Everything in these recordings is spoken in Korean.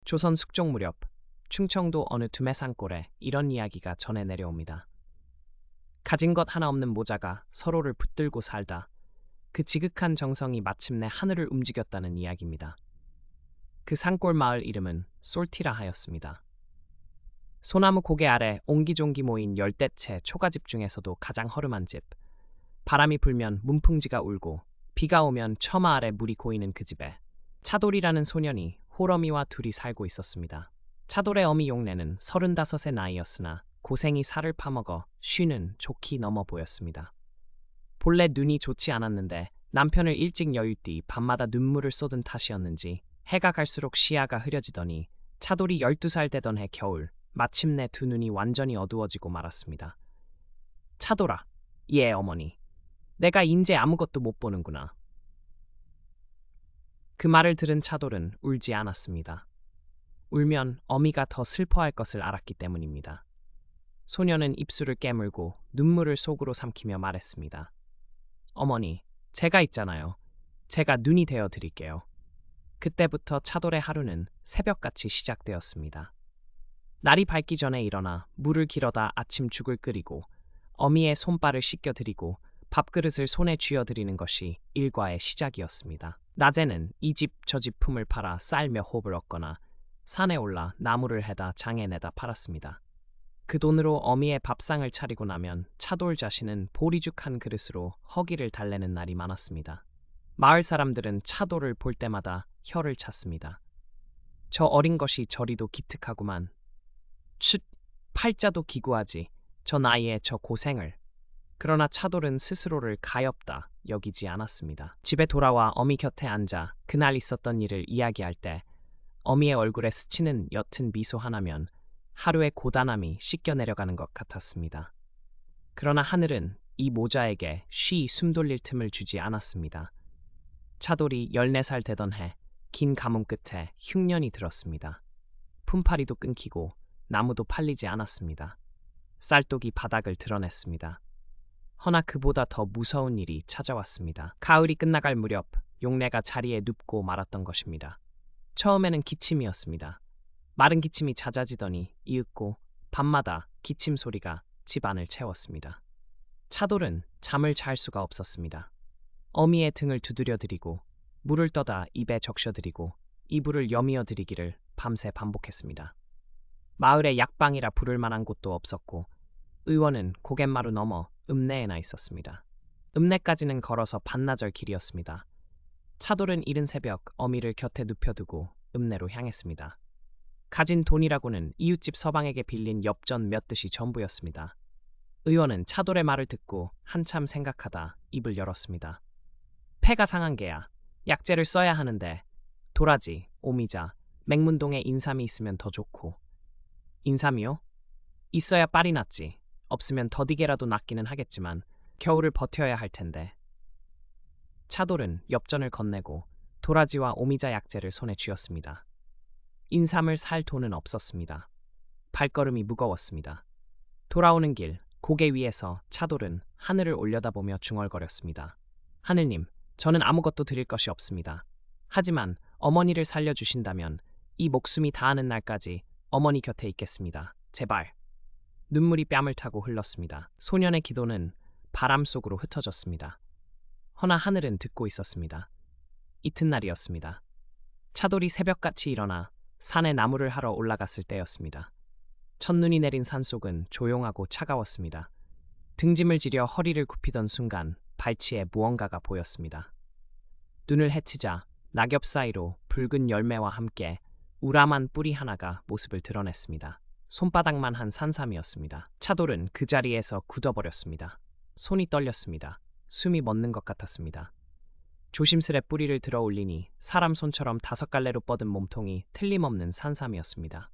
조선 숙종 무렵 충청도 어느 두매산골에 이런 이야기가 전해 내려옵니다. 가진 것 하나 없는 모자가 서로를 붙들고 살다 그 지극한 정성이 마침내 하늘을 움직였다는 이야기입니다. 그 산골 마을 이름은 솔티라 하였습니다. 소나무 고개 아래 옹기종기 모인 열대채 초가집 중에서도 가장 허름한 집. 바람이 불면 문풍지가 울고 비가 오면 처마 아래 물이 고이는 그 집에 차돌이라는 소년이 홀어미와 둘이 살고 있었습니다. 차돌의 어미 용례는 35의 나이였으나 고생이 살을 파먹어 쉬는 좋기 넘어 보였습니다. 본래 눈이 좋지 않았는데 남편을 일찍 여윳뒤 밤마다 눈물을 쏟은 탓이었는지 해가 갈수록 시야가 흐려지더니 차돌이 12살 되던 해 겨울 마침내 두 눈이 완전히 어두워지고 말았습니다. 차돌아, 예 어머니, 내가 인제 아무것도 못 보는구나. 그 말을 들은 차돌은 울지 않았습니다. 울면 어미가 더 슬퍼할 것을 알았기 때문입니다. 소녀는 입술을 깨물고 눈물을 속으로 삼키며 말했습니다. 어머니, 제가 있잖아요. 제가 눈이 되어 드릴게요. 그때부터 차돌의 하루는 새벽같이 시작되었습니다. 날이 밝기 전에 일어나 물을 길어다 아침 죽을 끓이고 어미의 손발을 씻겨드리고 밥그릇을 손에 쥐어드리는 것이 일과의 시작이었습니다. 낮에는 이 집 저 집 품을 팔아 쌀 몇 홉을 얻거나 산에 올라 나무를 해다 장에 내다 팔았습니다. 그 돈으로 어미의 밥상을 차리고 나면 차돌 자신은 보리죽 한 그릇으로 허기를 달래는 날이 많았습니다. 마을 사람들은 차돌을 볼 때마다 혀를 찼습니다. 저 어린 것이 저리도 기특하구만. 쉿, 팔자도 기구하지. 저 나이에 저 고생을. 그러나 차돌은 스스로를 가엾다 여기지 않았습니다. 집에 돌아와 어미 곁에 앉아 그날 있었던 일을 이야기할 때 어미의 얼굴에 스치는 옅은 미소 하나면 하루의 고단함이 씻겨 내려가는 것 같았습니다. 그러나 하늘은 이 모자에게 쉬이 숨 돌릴 틈을 주지 않았습니다. 차돌이 14살 되던 해 긴 가뭄 끝에 흉년이 들었습니다. 품팔이도 끊기고 나무도 팔리지 않았습니다. 쌀독이 바닥을 드러냈습니다. 허나 그보다 더 무서운 일이 찾아왔습니다. 가을이 끝나갈 무렵 용례가 자리에 눕고 말았던 것입니다. 처음에는 기침이었습니다. 마른 기침이 잦아지더니 이윽고 밤마다 기침 소리가 집 안을 채웠습니다. 차돌은 잠을 잘 수가 없었습니다. 어미의 등을 두드려드리고 물을 떠다 입에 적셔드리고 이불을 여미어드리기를 밤새 반복했습니다. 마을에 약방이라 부를 만한 곳도 없었고 의원은 고갯마루 넘어 읍내에나 있었습니다. 읍내까지는 걸어서 반나절 길이었습니다. 차돌은 이른 새벽 어미를 곁에 눕혀두고 읍내로 향했습니다. 가진 돈이라고는 이웃집 서방에게 빌린 엽전 몇 듯이 전부였습니다. 의원은 차돌의 말을 듣고 한참 생각하다 입을 열었습니다. 폐가 상한 게야. 약재를 써야 하는데 도라지, 오미자, 맹문동에 인삼이 있으면 더 좋고. 인삼이요? 있어야 빨이 낫지. 없으면 더디게라도 낫기는 하겠지만 겨울을 버텨야 할 텐데. 차돌은 엽전을 건네고 도라지와 오미자 약재를 손에 쥐었습니다. 인삼을 살 돈은 없었습니다. 발걸음이 무거웠습니다. 돌아오는 길 고개 위에서 차돌은 하늘을 올려다보며 중얼거렸습니다. 하늘님, 저는 아무것도 드릴 것이 없습니다. 하지만 어머니를 살려주신다면 이 목숨이 다하는 날까지 어머니 곁에 있겠습니다. 제발. 눈물이 뺨을 타고 흘렀습니다. 소년의 기도는 바람 속으로 흩어졌습니다. 허나 하늘은 듣고 있었습니다. 이튿날이었습니다. 차돌이 새벽같이 일어나 산에 나무를 하러 올라갔을 때였습니다. 첫눈이 내린 산속은 조용하고 차가웠습니다. 등짐을 지려 허리를 굽히던 순간 발치에 무언가가 보였습니다. 눈을 헤치자 낙엽 사이로 붉은 열매와 함께 우람한 뿌리 하나가 모습을 드러냈습니다. 손바닥만 한 산삼이었습니다. 차돌은 그 자리에서 굳어버렸습니다. 손이 떨렸습니다. 숨이 멎는 것 같았습니다. 조심스레 뿌리를 들어 올리니 사람 손처럼 5갈래로 뻗은 몸통이 틀림없는 산삼이었습니다.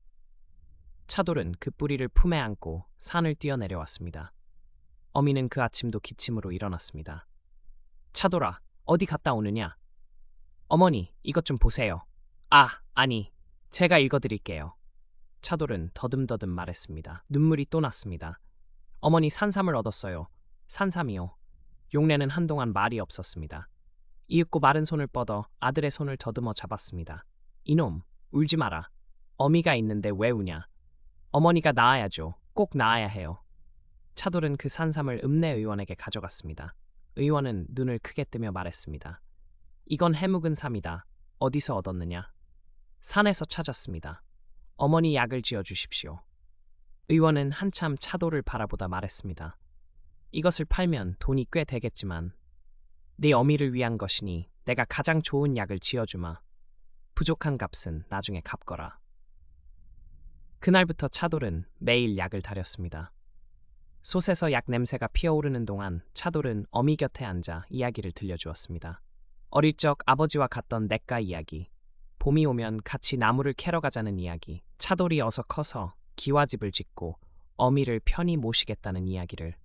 차돌은 그 뿌리를 품에 안고 산을 뛰어내려왔습니다. 어미는 그 아침도 기침으로 일어났습니다. 차돌아, 어디 갔다 오느냐? 어머니, 이것 좀 보세요. 아니, 제가 읽어드릴게요. 차돌은 더듬더듬 말했습니다. 눈물이 또 났습니다. 어머니, 산삼을 얻었어요. 산삼이요. 용례는 한동안 말이 없었습니다. 이윽고 마른 손을 뻗어 아들의 손을 더듬어 잡았습니다. 이놈, 울지 마라. 어미가 있는데 왜 우냐? 어머니가 낳아야죠. 꼭 낳아야 해요. 차돌은 그 산삼을 읍내 의원에게 가져갔습니다. 의원은 눈을 크게 뜨며 말했습니다. 이건 해묵은 삼이다. 어디서 얻었느냐? 산에서 찾았습니다. 어머니 약을 지어 주십시오. 의원은 한참 차돌을 바라보다 말했습니다. 이것을 팔면 돈이 꽤 되겠지만 네 어미를 위한 것이니 내가 가장 좋은 약을 지어주마. 부족한 값은 나중에 갚거라. 그날부터 차돌은 매일 약을 다렸습니다. 솥에서 약 냄새가 피어오르는 동안 차돌은 어미 곁에 앉아 이야기를 들려주었습니다. 어릴 적 아버지와 갔던 냇가 이야기, 봄이 오면 같이 나무를 캐러 가자는 이야기, 차돌이 어서 커서 기와집을 짓고 어미를 편히 모시겠다는 이야기를.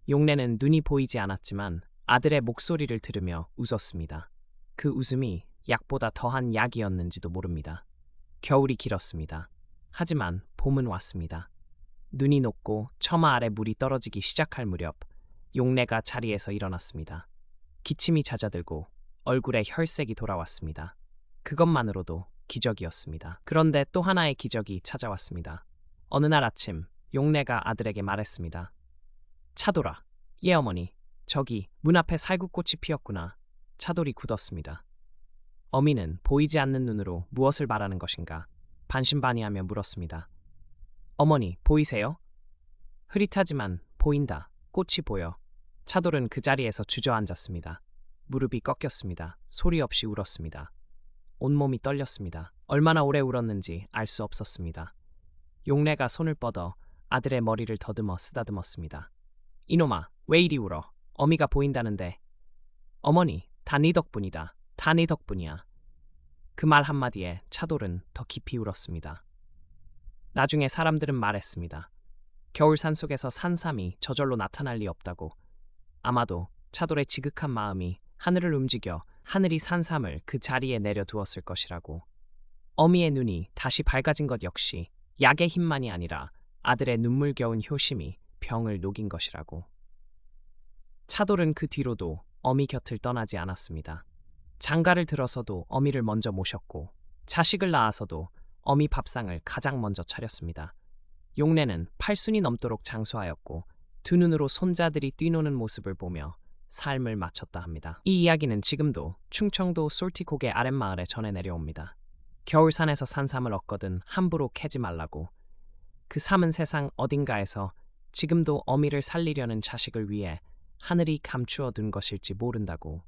용래는 눈이 보이지 않았지만 아들의 목소리를 들으며 웃었습니다. 그 웃음이 약보다 더한 약이었는지도 모릅니다. 겨울이 길었습니다. 하지만 봄은 왔습니다. 눈이 녹고 처마 아래 물이 떨어지기 시작할 무렵 용래가 자리에서 일어났습니다. 기침이 잦아들고 얼굴에 혈색이 돌아왔습니다. 그것만으로도 기적이었습니다. 그런데 또 하나의 기적이 찾아왔습니다. 어느 날 아침 용래가 아들에게 말했습니다. 차돌아, 예 어머니, 저기 문 앞에 살구꽃이 피었구나. 차돌이 굳었습니다. 어미는 보이지 않는 눈으로 무엇을 말하는 것인가 반신반의하며 물었습니다. 어머니, 보이세요? 흐릿하지만 보인다. 꽃이 보여. 차돌은 그 자리에서 주저앉았습니다. 무릎이 꺾였습니다. 소리 없이 울었습니다. 온몸이 떨렸습니다. 얼마나 오래 울었는지 알 수 없었습니다. 용래가 손을 뻗어 아들의 머리를 더듬어 쓰다듬었습니다. 이놈아, 왜 이리 울어? 어미가 보인다는데. 어머니, 다 네 덕분이다. 다 네 덕분이야. 그 말 한마디에 차돌은 더 깊이 울었습니다. 나중에 사람들은 말했습니다. 겨울 산속에서 산삼이 저절로 나타날 리 없다고. 아마도 차돌의 지극한 마음이 하늘을 움직여 하늘이 산삼을 그 자리에 내려두었을 것이라고. 어미의 눈이 다시 밝아진 것 역시 약의 힘만이 아니라 아들의 눈물겨운 효심이 병을 녹인 것이라고. 차돌은 그 뒤로도 어미 곁을 떠나지 않았습니다. 장가를 들어서도 어미를 먼저 모셨고 자식을 낳아서도 어미 밥상을 가장 먼저 차렸습니다. 용래는 8순이 넘도록 장수하였고 두 눈으로 손자들이 뛰노는 모습을 보며 삶을 마쳤다 합니다. 이 이야기는 지금도 충청도 솔티곡의 아랫마을에 전해 내려옵니다. 겨울산에서 산삼을 얻거든 함부로 캐지 말라고. 그 삼은 세상 어딘가에서 지금도 어미를 살리려는 자식을 위해 하늘이 감추어 둔 것일지 모른다고.